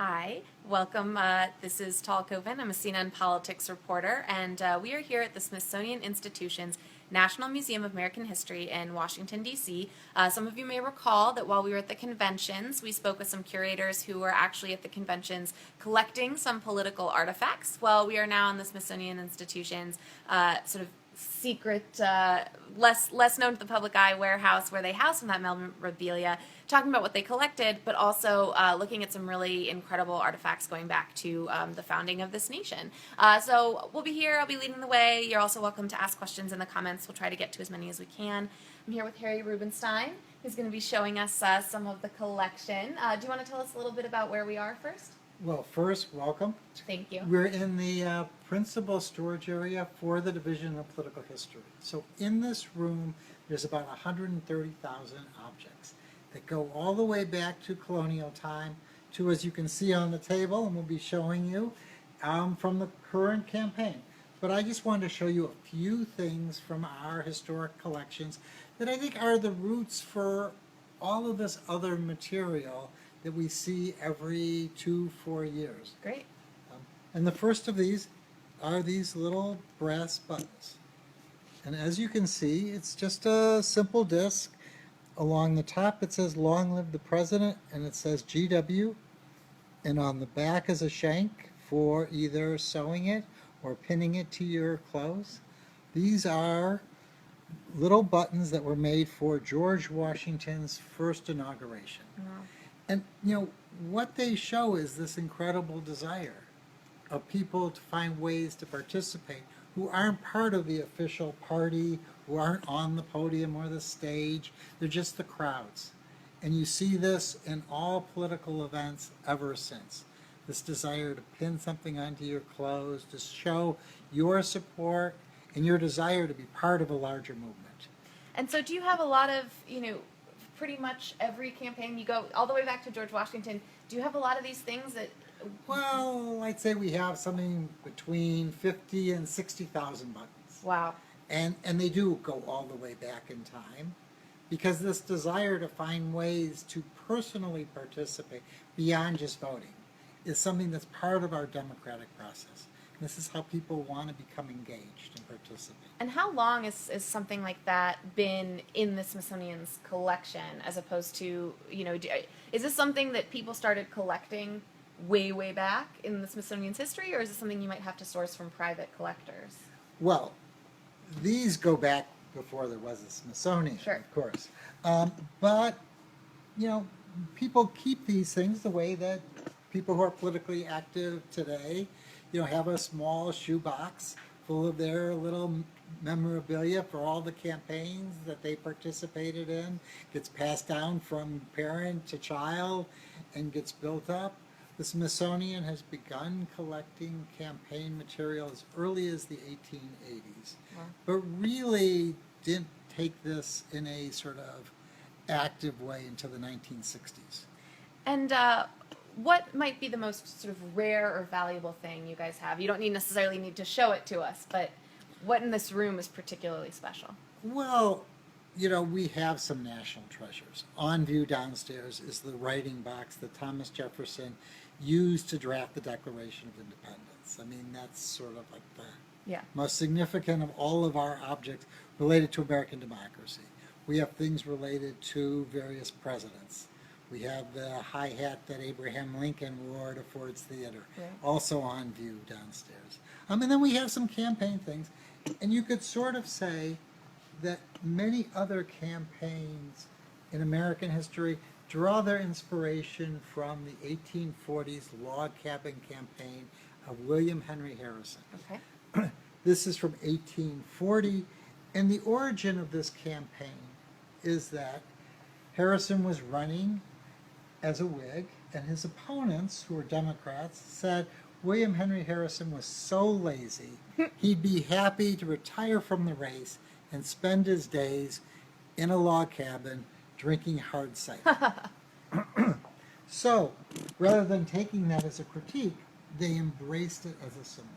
Hi, welcome. This is Tal Coven. I'm a CNN politics reporter, and we are here at the Smithsonian Institution's National Museum of American History in Washington, D.C. Some of you may recall that while we were at the conventions, we spoke with some curators who were actually at the conventions collecting some political artifacts. Well, we are now in the Smithsonian Institution's sort of secret, less known to the public eye warehouse where they house some of that memorabilia, talking about what they collected, but also looking at some really incredible artifacts going back to the founding of this nation. So we'll be here. I'll be leading the way. You're also welcome to ask questions in the comments. We'll try to get to as many as we can. I'm here with Harry Rubenstein, who's going to be showing us some of the collection. Do you want to tell us a little bit about where we are first? Well, first, welcome. Thank you. We're in the principal storage area for the Division of Political History. So in this room, there's about 130,000 objects that go all the way back to colonial time to, as you can see on the table, and we'll be showing you, from the current campaign. But I just wanted to show you a few things from our historic collections that I think are the roots for all of this other material that we see every 2-4 years. Great. And the first of these are these little brass buttons. And as you can see, it's just a simple disc. Along the top it says "Long Live the President," and it says GW. And on the back is a shank for either sewing it or pinning it to your clothes. These are little buttons that were made for George Washington's first inauguration. Wow. And, what they show is this incredible desire of people to find ways to participate who aren't part of the official party, who aren't on the podium or the stage. They're just the crowds. And you see this in all political events ever since. This desire to pin something onto your clothes, to show your support and your desire to be part of a larger movement. And so do you have a lot of, pretty much every campaign, you go all the way back to George Washington, do you have a lot of these things that... Well, I'd say we have something between 50 and 60,000 buttons. Wow. And they do go all the way back in time, because this desire to find ways to personally participate beyond just voting is something that's part of our democratic process. This is how people want to become engaged and participate. And how long is something like that been in the Smithsonian's collection, as opposed to, is this something that people started collecting way, way back in the Smithsonian's history, or is it something you might have to source from private collectors? Well, these go back before there was a Smithsonian, Sure. Of course. But, people keep these things the way that people who are politically active today, have a small shoebox full of their little memorabilia for all the campaigns that they participated in, gets passed down from parent to child and gets built up. The Smithsonian has begun collecting campaign material as early as the 1880s, Wow. but really didn't take this in a sort of active way until the 1960s. And what might be the most sort of rare or valuable thing you guys have? You don't necessarily need to show it to us, but what in this room is particularly special? Well, we have some national treasures. On view downstairs is the writing box that Thomas Jefferson used to draft the Declaration of Independence. I mean, that's sort of like the most significant of all of our objects related to American democracy. We have things related to various presidents. We have the high hat that Abraham Lincoln wore to Ford's Theater, also on view downstairs. And then we have some campaign things. And you could sort of say that many other campaigns in American history draw their inspiration from the 1840s log cabin campaign of William Henry Harrison. Okay. This is from 1840, and the origin of this campaign is that Harrison was running as a Whig, and his opponents, who were Democrats, said William Henry Harrison was so lazy he'd be happy to retire from the race and spend his days in a log cabin drinking hard cider. So, rather than taking that as a critique, they embraced it as a symbol.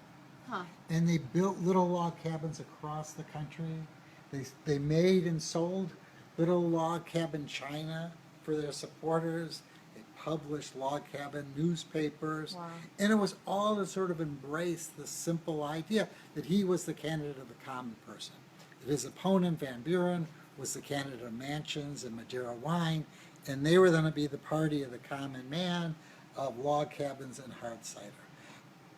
Huh. And they built little log cabins across the country. They made and sold little log cabin china for their supporters. They published log cabin newspapers. Wow. And it was all to sort of embrace the simple idea that he was the candidate of the common person. That his opponent, Van Buren, was the candidate of mansions and Madeira wine, and they were going to be the party of the common man, of log cabins and hard cider.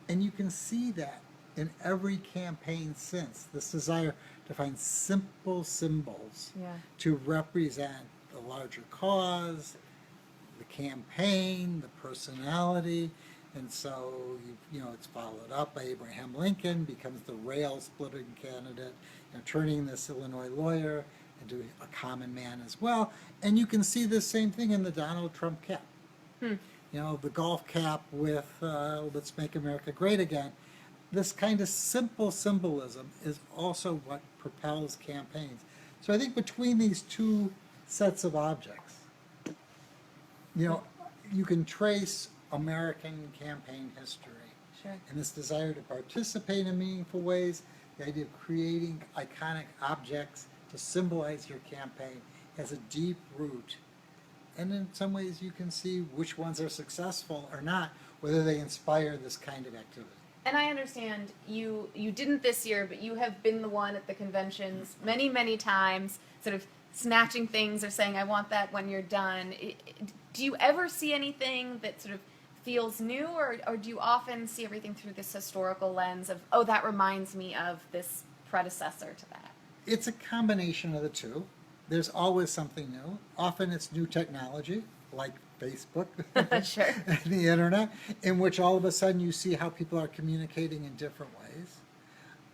And you can see that in every campaign since, this desire to find simple symbols to represent the larger cause, the campaign, the personality. And so, it's followed up by Abraham Lincoln, becomes the rail-splitting candidate, turning this Illinois lawyer into a common man as well. And you can see the same thing in the Donald Trump cap. The golf cap with Let's Make America Great Again. This kind of simple symbolism is also what propels campaigns. So I think between these two sets of objects, you can trace American campaign history. Sure. And this desire to participate in meaningful ways, the idea of creating iconic objects to symbolize your campaign has a deep root. And in some ways you can see which ones are successful or not, whether they inspire this kind of activity. And I understand you didn't this year, but you have been the one at the conventions many, many times, sort of snatching things or saying, I want that when you're done. Do you ever see anything that sort of feels new, or do you often see everything through this historical lens of, oh, that reminds me of this predecessor to that? It's a combination of the two. There's always something new. Often it's new technology, like Facebook Sure. and the internet, in which all of a sudden you see how people are communicating in different ways.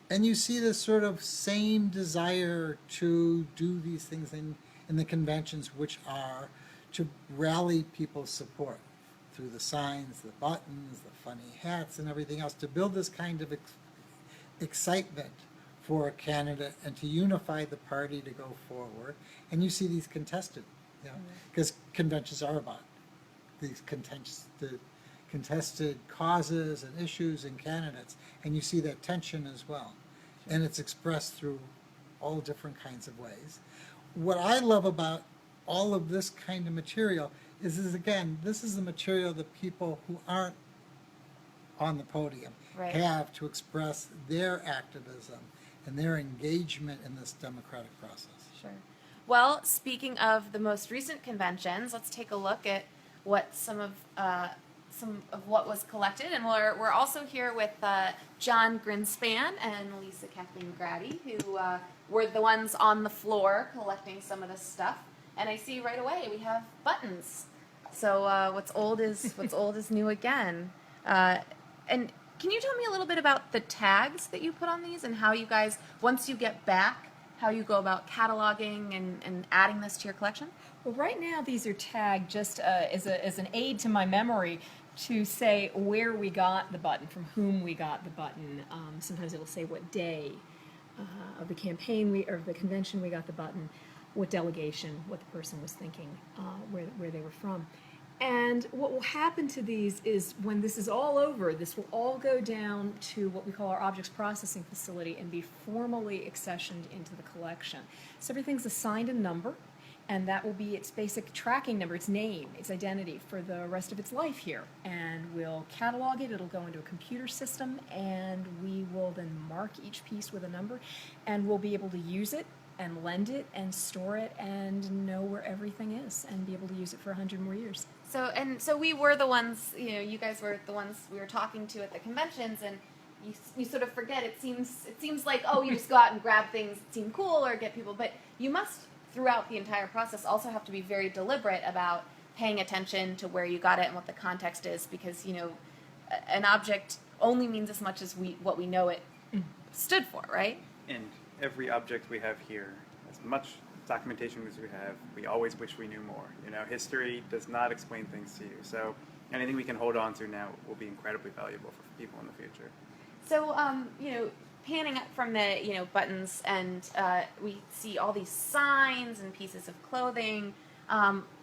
And you see this sort of same desire to do these things in the conventions, which are to rally people's support through the signs, the buttons, the funny hats, and everything else, to build this kind of excitement for a candidate and to unify the party to go forward. And you see these contested, because conventions are about these contested causes and issues and candidates, and you see that tension as well. And it's expressed through all different kinds of ways. What I love about all of this kind of material is again, this is the material that people who aren't on the podium have to express their activism and their engagement in this democratic process. Sure. Well, speaking of the most recent conventions, let's take a look at what some of what was collected, and we're also here with John Grinspan and Lisa Kathleen Grady, who were the ones on the floor collecting some of this stuff. And I see right away we have buttons. So what's old is new again. And can you tell me a little bit about the tags that you put on these and how you guys, once you get back, how you go about cataloging and adding this to your collection? Well, right now these are tagged just as an aid to my memory to say where we got the button, from whom we got the button. Sometimes it'll say what day of the campaign or the convention we got the button, what delegation, what the person was thinking, where they were from. And what will happen to these is when this is all over, this will all go down to what we call our objects processing facility and be formally accessioned into the collection. So everything's assigned a number, and that will be its basic tracking number, its name, its identity for the rest of its life here. And we'll catalog it, it'll go into a computer system, and we will then mark each piece with a number, and we'll be able to use it and lend it and store it and know where everything is and be able to use it for 100 more years. So we were the ones, you guys were the ones we were talking to at the conventions, and you sort of forget. It seems like, oh, you just go out and grab things that seem cool or get people, but you must, throughout the entire process, also have to be very deliberate about paying attention to where you got it and what the context is, because an object only means as much as what we know it stood for, right? And every object we have here, as much documentation as we have, we always wish we knew more. History does not explain things to you. So anything we can hold on to now will be incredibly valuable for people in the future. So, panning up from the, buttons, and we see all these signs and pieces of clothing.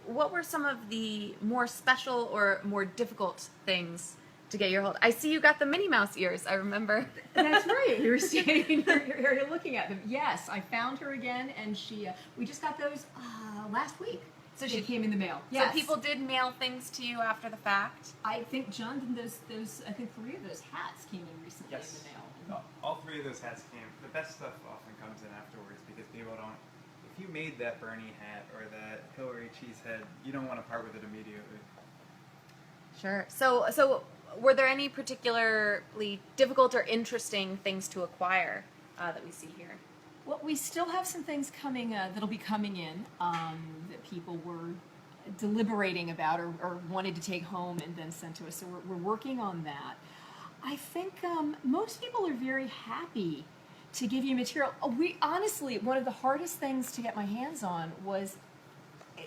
What were some of the more special or more difficult things to get your hold? I see you got the Minnie Mouse ears, I remember. That's right. You're standing here, you're looking at them. Yes, I found her again, and we just got those last week. So They she came in the mail. So people did mail things to you after the fact. I think John did those. I think 3 of those hats came in recently in the mail. All 3 of those hats came. The best stuff often comes in afterwards because people don't. If you made that Bernie hat or that Hillary cheese head, you don't want to part with it immediately. Sure. So were there any particularly difficult or interesting things to acquire that we see here? Well, we still have some things coming that'll be coming in that people were deliberating about or wanted to take home and then sent to us. So we're working on that. I think most people are very happy to give you material. We honestly, one of the hardest things to get my hands on was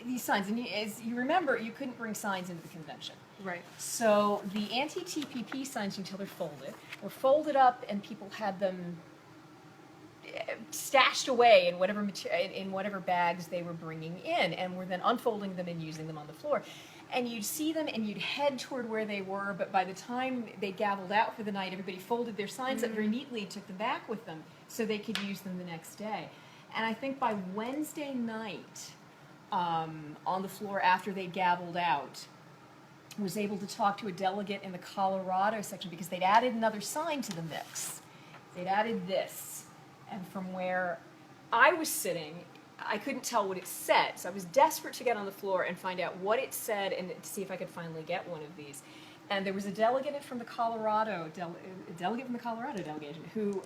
these signs. And as you remember, you couldn't bring signs into the convention. Right. So the anti-TPP signs, until they're folded, were folded up, and people had them stashed away in whatever bags they were bringing in, and were then unfolding them and using them on the floor. And you'd see them, and you'd head toward where they were, but by the time they gavelled out for the night, everybody folded their signs up very neatly and took them back with them so they could use them the next day. And I think by Wednesday night, on the floor after they gavelled out, was able to talk to a delegate in the Colorado section because they'd added another sign to the mix. They'd added this. And from where I was sitting, I couldn't tell what it said. So I was desperate to get on the floor and find out what it said and to see if I could finally get one of these. And there was a delegate from the Colorado, delegation who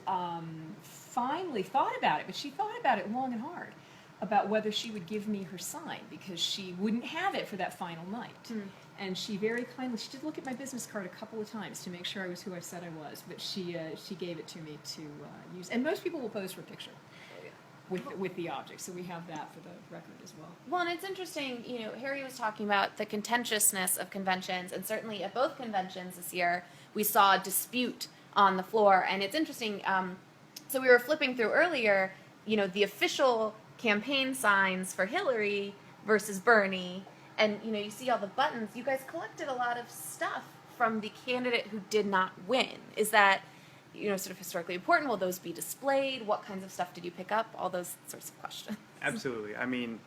finally thought about it, but she thought about it long and hard about whether she would give me her sign because she wouldn't have it for that final night. And she very kindly, she did look at my business card a couple of times to make sure I was who I said I was, but she gave it to me to use. And most people will pose for a picture with the object, so we have that for the record as well. Well, and it's interesting, Harry was talking about the contentiousness of conventions, and certainly at both conventions this year, we saw a dispute on the floor, and it's interesting, so we were flipping through earlier, the official campaign signs for Hillary versus Bernie, and, you see all the buttons. You guys collected a lot of stuff from the candidate who did not win. Is that, sort of historically important? Will those be displayed? What kinds of stuff did you pick up? All those sorts of questions. Absolutely. I mean,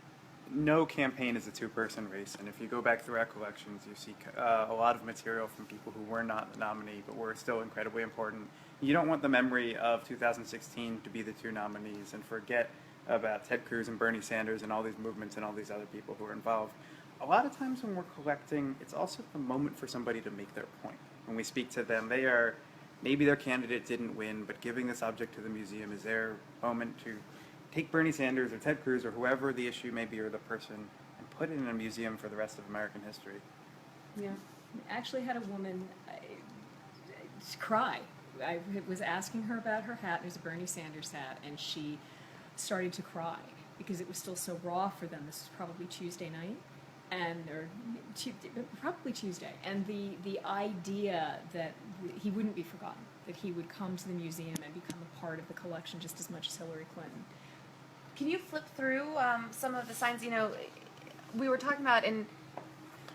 no campaign is a 2-person race, and if you go back through our collections, you see a lot of material from people who were not the nominee, but were still incredibly important. You don't want the memory of 2016 to be the 2 nominees and forget about Ted Cruz and Bernie Sanders and all these movements and all these other people who are involved. A lot of times when we're collecting, it's also the moment for somebody to make their point. When we speak to them, maybe their candidate didn't win, but giving this object to the museum is their moment to take Bernie Sanders or Ted Cruz or whoever the issue may be or the person and put it in a museum for the rest of American history. Yeah. I actually had a woman cry. I was asking her about her hat. It was a Bernie Sanders hat, and she started to cry because it was still so raw for them. This was probably Tuesday night. Probably Tuesday, and the idea that he wouldn't be forgotten, that he would come to the museum and become a part of the collection just as much as Hillary Clinton. Can you flip through some of the signs? We were talking about in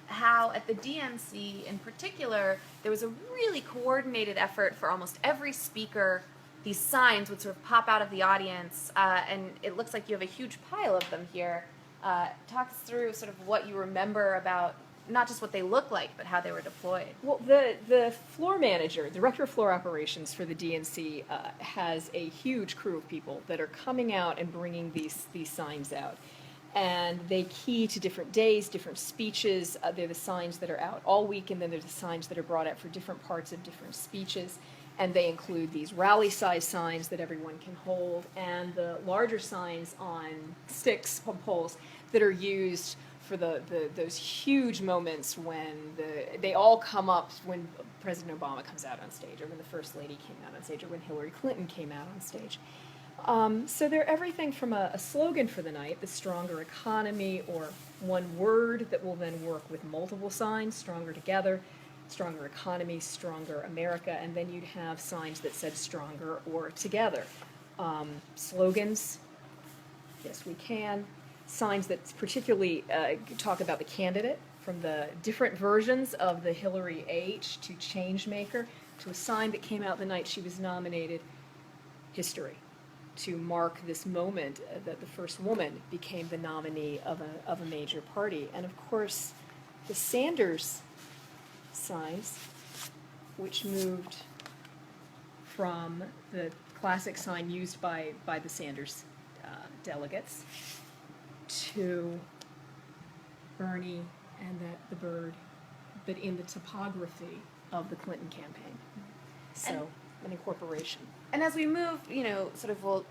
how at the DNC in particular, there was a really coordinated effort for almost every speaker. These signs would sort of pop out of the audience, and it looks like you have a huge pile of them here. Talk us through sort of what you remember about not just what they look like, but how they were deployed. Well, the floor manager, director of floor operations for the DNC, has a huge crew of people that are coming out and bringing these signs out. And they key to different days, different speeches. They're the signs that are out all week, and then there's the signs that are brought out for different parts of different speeches. And they include these rally-size signs that everyone can hold, and the larger signs on sticks, on poles, that are used for those huge moments when they all come up when President Obama comes out on stage, or when the First Lady came out on stage, or when Hillary Clinton came out on stage. So they're everything from a slogan for the night, the stronger economy, or one word that will then work with multiple signs, stronger together, stronger economy, stronger America, and then you'd have signs that said stronger or together. Slogans, yes we can. Signs that particularly talk about the candidate, from the different versions of the Hillary H to Changemaker, to a sign that came out the night she was nominated, history. to mark this moment that the first woman became the nominee of a major party. And of course, the Sanders signs, which moved from the classic sign used by the Sanders delegates to Bernie and the bird, but in the topography of the Clinton campaign. So, an incorporation. And as we move, sort of we'll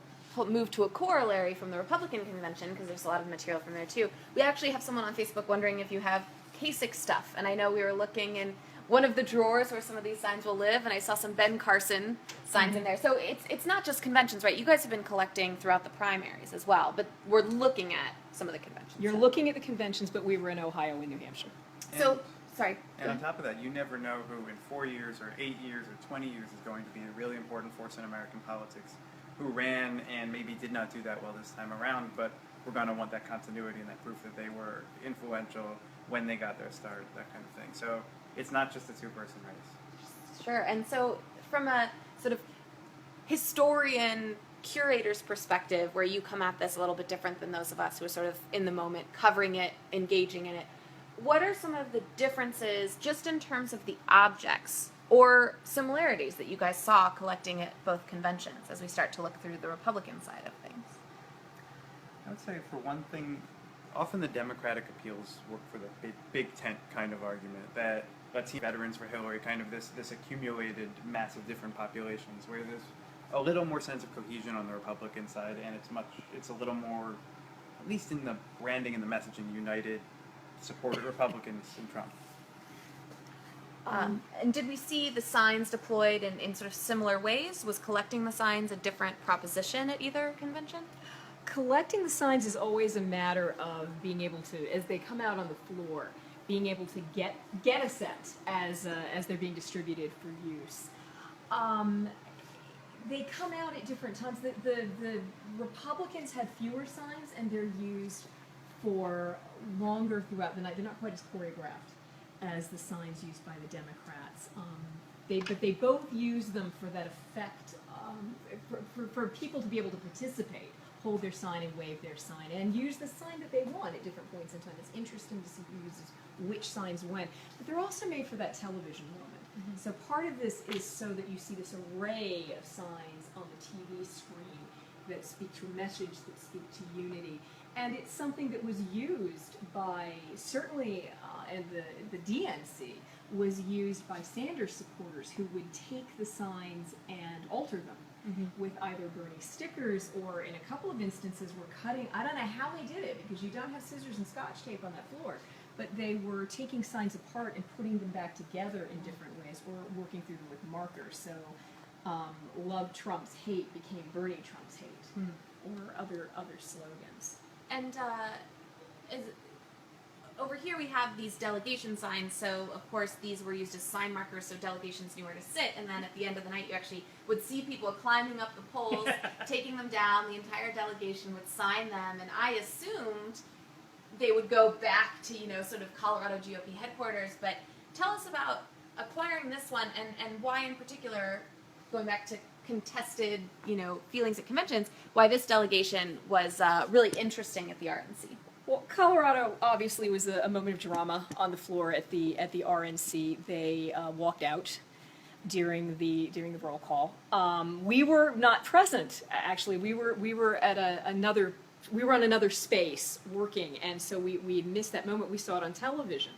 move to a corollary from the Republican convention, because there's a lot of material from there too. We actually have someone on Facebook wondering if you have Kasich stuff. And I know we were looking in one of the drawers where some of these signs will live, and I saw some Ben Carson signs in there. So it's not just conventions, right? You guys have been collecting throughout the primaries as well, but we're looking at some of the conventions. You're looking at the conventions, but we were in Ohio and New Hampshire. So, sorry. And on top of that, you never know who in 4 years or 8 years or 20 years is going to be a really important force in American politics, who ran and maybe did not do that well this time around, but we're going to want that continuity and that proof that they were influential when they got their start, that kind of thing. So it's not just a two-person race. Sure. And so from a sort of historian curator's perspective, where you come at this a little bit different than those of us who are sort of in the moment, covering it, engaging in it, what are some of the differences just in terms of the objects or similarities that you guys saw collecting at both conventions as we start to look through the Republican side of things? I would say, for one thing, often the Democratic appeals work for the big tent kind of argument that let's see veterans for Hillary, kind of this accumulated mass of different populations, where there's a little more sense of cohesion on the Republican side, and it's a little more, at least in the branding and the messaging, united, supported Republicans in Trump. And did we see the signs deployed in sort of similar ways? Was collecting the signs a different proposition at either convention? Collecting the signs is always a matter of being able to, as they come out on the floor, being able to get a set as they're being distributed for use. They come out at different times. The Republicans have fewer signs, and they're used for longer throughout the night. They're not quite as choreographed as the signs used by the Democrats. But they both use them for that effect, for people to be able to participate, hold their sign and wave their sign, and use the sign that they want at different points in time. It's interesting to see who uses which signs when. But they're also made for that television moment. Mm-hmm. So part of this is so that you see this array of signs on the TV screen that speak to a message, that speak to unity. And it's something that was used by, certainly, and the DNC was used by Sanders supporters who would take the signs and alter them. Mm-hmm. With either Bernie stickers, or in a couple of instances were cutting, I don't know how they did it, because you don't have scissors and scotch tape on that floor, but they were taking signs apart and putting them back together in different ways, or working through them with markers. So love Trump's hate became Bernie Trump's hate, or other slogans. And over here we have these delegation signs, so of course these were used as sign markers so delegations knew where to sit, and then at the end of the night you actually would see people climbing up the poles, taking them down, the entire delegation would sign them, and I assumed they would go back to, sort of Colorado GOP headquarters. But tell us about acquiring this one, and why in particular, going back to contested, feelings at conventions, why this delegation was really interesting at the RNC. Well, Colorado obviously was a moment of drama on the floor at the RNC. They walked out during the roll call. We were not present. Actually, we were at another. We were on another space working, and so we missed that moment. We saw it on television.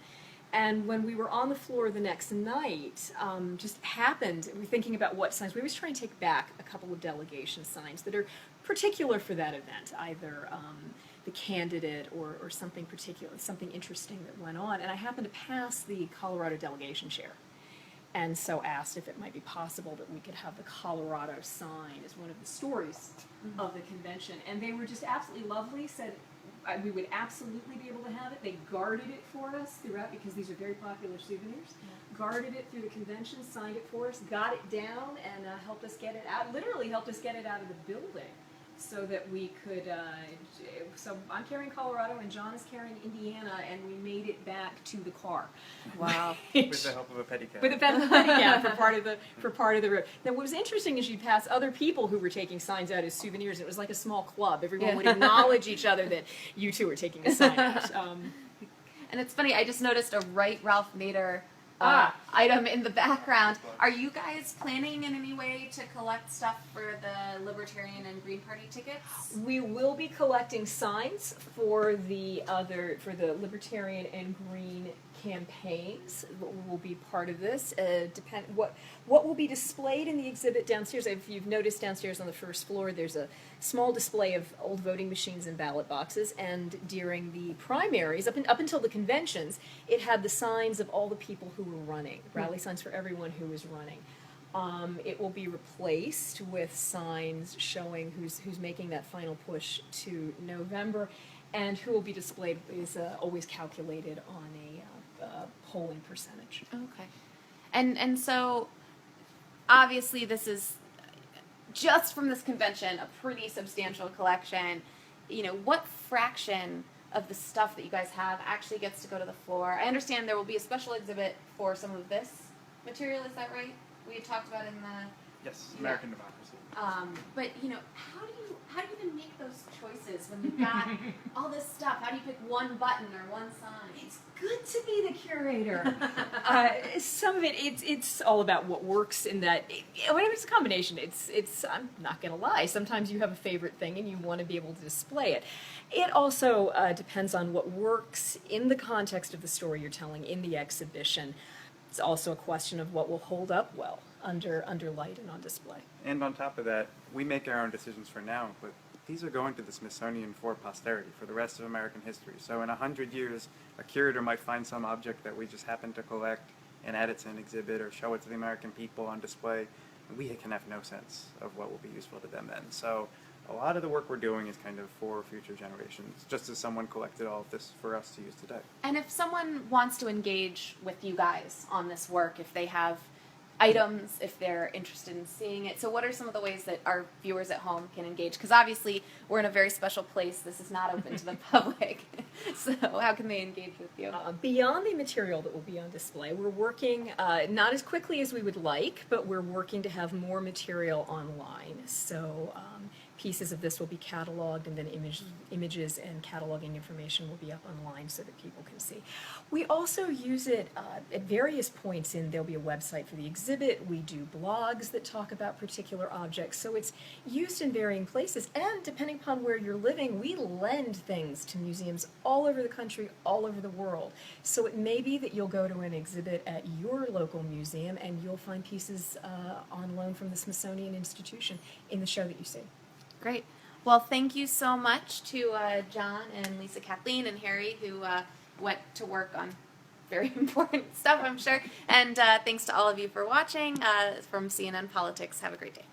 And when we were on the floor the next night, just happened, we were thinking about what signs. We always try and take back a couple of delegation signs that are particular for that event, either the candidate or something particular, something interesting that went on. And I happened to pass the Colorado delegation chair, and so asked if it might be possible that we could have the Colorado sign as one of the stories of the convention. And they were just absolutely lovely, said we would absolutely be able to have it. They guarded it for us throughout, because these are very popular souvenirs. Yeah. Guarded it through the convention, signed it for us, got it down, and helped us get it out, literally helped us get it out of the building so that we could, so I'm carrying Colorado and John is carrying Indiana, and we made it back to the car. Wow. With the help of a pedicab. With a pedicab for part of the road. Now, what was interesting is you'd pass other people who were taking signs out as souvenirs. It was like a small club. Everyone would acknowledge each other that you two were taking a sign out. And it's funny, I just noticed a Right Ralph Nader item in the background. Are you guys planning in any way to collect stuff for the Libertarian and Green Party tickets? We will be collecting signs for the Libertarian and Green campaigns. Will be part of this. What will be displayed in the exhibit downstairs? If you've noticed downstairs on the first floor, there's a small display of old voting machines and ballot boxes. And during the primaries, up until the conventions, it had the signs of all the people who were running, rally signs for everyone who was running. It will be replaced with signs showing who's making that final push to November, and who will be displayed is always calculated on a polling percentage. Okay. And so, obviously, this is just from this convention a pretty substantial collection. What fraction of the stuff that you guys have actually gets to go to the floor? I understand there will be a special exhibit for some of this material. Is that right? We had talked about in the Yes, American democracy. but how do you even make those choices when you've got all this stuff? How do you pick one button or one sign? It's good to be the curator. Some of it's all about what works in that. Whenever it's a combination, it's. I'm not gonna lie. Sometimes you have a favorite thing and you want to be able to display it. It also depends on what works in the context of the story you're telling in the exhibition. It's also a question of what will hold up well under light and on display. And on top of that, we make our own decisions for now, but these are going to the Smithsonian for posterity, for the rest of American history. So in 100 years, a curator might find some object that we just happen to collect and add it to an exhibit or show it to the American people on display. And we can have no sense of what will be useful to them then. So a lot of the work we're doing is kind of for future generations, just as someone collected all of this for us to use today. And if someone wants to engage with you guys on this work, if they have items, if they're interested in seeing it, so what are some of the ways that our viewers at home can engage? Because obviously we're in a very special place. This is not open to the public. So how can they engage with you? Beyond the material that will be on display, we're working not as quickly as we would like, but we're working to have more material online. So pieces of this will be cataloged, and then images and cataloging information will be up online so that people can see. We also use it at various points there'll be a website for the exhibit. We do blogs that talk about particular objects. So it's used in varying places, and depending upon where you're living, we lend things to museums all over the country, all over the world. So it may be that you'll go to an exhibit at your local museum and you'll find pieces on loan from the Smithsonian Institution in the show that you see. Great. Well, thank you so much to John and Lisa, Kathleen, and Harry, who went to work on very important stuff, I'm sure. And thanks to all of you for watching from CNN Politics. Have a great day.